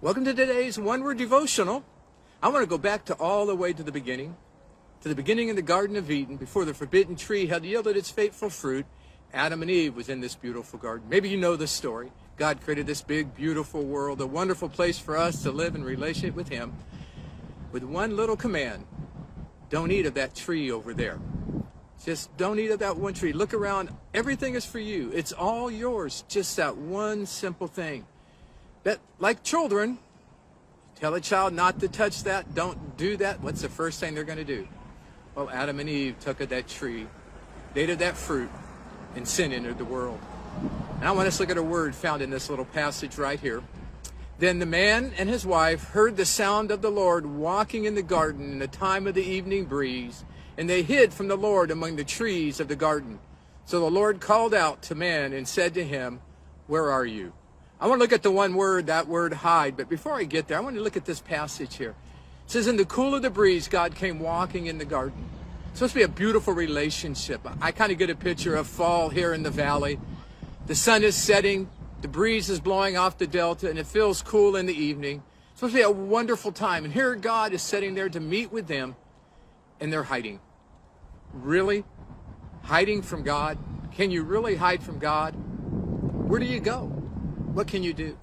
Welcome to today's one-word devotional. I want to go back to all the way to the beginning in the Garden of Eden, before the forbidden tree had yielded its fateful fruit. Adam and Eve was in this beautiful garden. Maybe you know the story. God created this big, beautiful world, a wonderful place for us to live in relationship with Him, with one little command: don't eat of that tree over there. Just don't eat of that one tree. Look around. Everything is for you. It's all yours. Just that one simple thing. But like children, tell a child not to touch that, don't do that. What's the first thing they're going to do? Well, Adam and Eve took of that tree, they ate of that fruit, and sin entered the world. And I want us to look at a word found in this little passage right here. Then the man and his wife heard the sound of the Lord walking in the garden in the time of the evening breeze, and they hid from the Lord among the trees of the garden. So the Lord called out to man and said to him, "Where are you?" I want to look at the one word, that word hide. But before I get there, I want to look at this passage here. It says, in the cool of the breeze, God came walking in the garden. It's supposed to be a beautiful relationship. I kind of get a picture of fall here in the valley. The sun is setting, the breeze is blowing off the delta, and it feels cool in the evening. It's supposed to be a wonderful time. And here God is sitting there to meet with them, and they're hiding. Really? Hiding from God? Can you really hide from God? Where do you go? What can you do?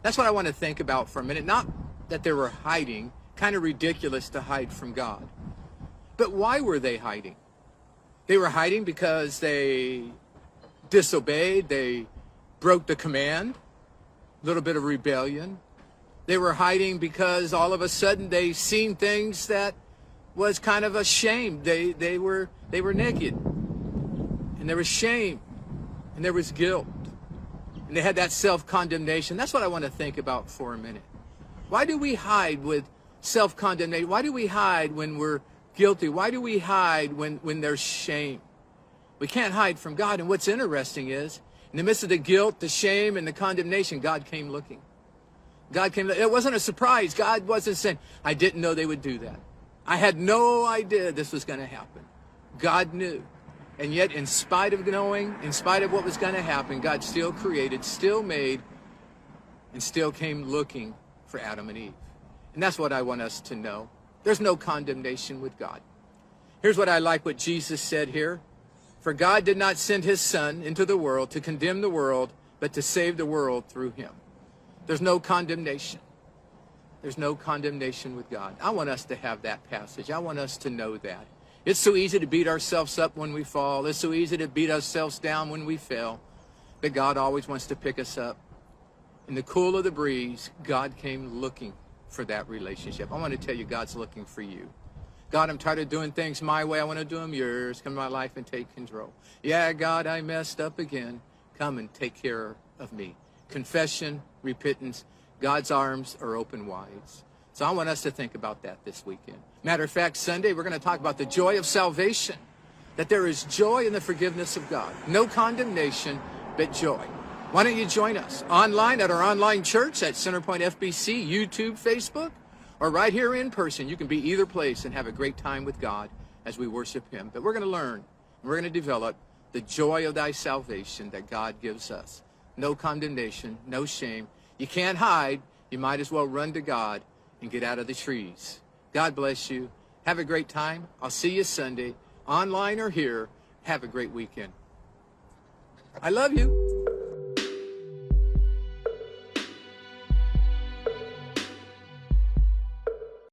That's what I want to think about for a minute. Not that they were hiding, kind of ridiculous to hide from God. But why were they hiding? They were hiding because they disobeyed, they broke the command, a little bit of rebellion. They were hiding because all of a sudden they seen things that was kind of a shame. They were naked, and there was shame, and there was guilt. And they had that self-condemnation. That's what I want to think about for a minute. Why do we hide with self-condemnation? Why do we hide when we're guilty? Why do we hide when there's shame? We can't hide from God. And what's interesting is, in the midst of the guilt, the shame, and the condemnation, God came looking. God came. It wasn't a surprise. God wasn't saying, I didn't know they would do that. I had no idea this was going to happen. God knew. And yet, in spite of knowing, in spite of what was going to happen, God still created, still made, and still came looking for Adam and Eve. And that's what I want us to know. There's no condemnation with God. Here's what I like what Jesus said here. For God did not send his Son into the world to condemn the world, but to save the world through him. There's no condemnation. There's no condemnation with God. I want us to have that passage. I want us to know that. It's so easy to beat ourselves up when we fall. It's so easy to beat ourselves down when we fail. But God always wants to pick us up. In the cool of the breeze, God came looking for that relationship. I want to tell you, God's looking for you. God, I'm tired of doing things my way. I want to do them yours. Come to my life and take control. Yeah, God, I messed up again. Come and take care of me. Confession, repentance. God's arms are open wide. So I want us to think about that this weekend. Matter of fact, Sunday, we're going to talk about the joy of salvation, that there is joy in the forgiveness of God. No condemnation, but joy. Why don't you join us online at our online church at Centerpoint FBC, YouTube, Facebook, or right here in person. You can be either place and have a great time with God as we worship him. But we're going to learn, we're going to develop the joy of thy salvation that God gives us. No condemnation, no shame. You can't hide. You might as well run to God and get out of the trees. God bless you. Have a great time. I'll see you Sunday, online or here. Have a great weekend. I love you.